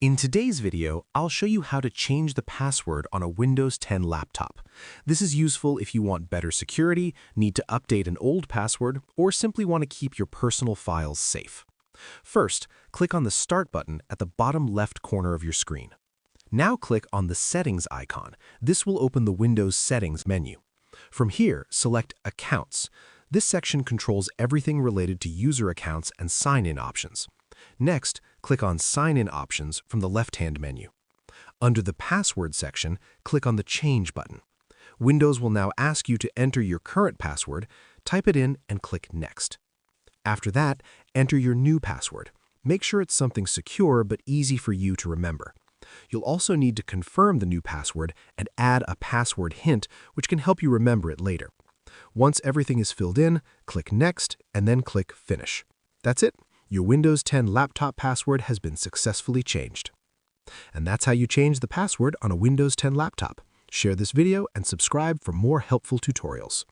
In today's video, I'll show you how to change the password on a Windows 10 laptop. This is useful if you want better security, need to update an old password, or simply want to keep your personal files safe. First, click on the Start button at the bottom left corner of your screen. Now click on the Settings icon. This will open the Windows Settings menu. From here, select Accounts. This section controls everything related to user accounts and sign-in options. Next, click on Sign-in options from the left-hand menu. Under the Password section, click on the Change button. Windows will now ask you to enter your current password, type it in, and click Next. After that, enter your new password. Make sure it's something secure but easy for you to remember. You'll also need to confirm the new password and add a password hint, which can help you remember it later. Once everything is filled in, click Next and then click Finish. That's it. Your Windows 10 laptop password has been successfully changed. And that's how you change the password on a Windows 10 laptop. Share this video and subscribe for more helpful tutorials.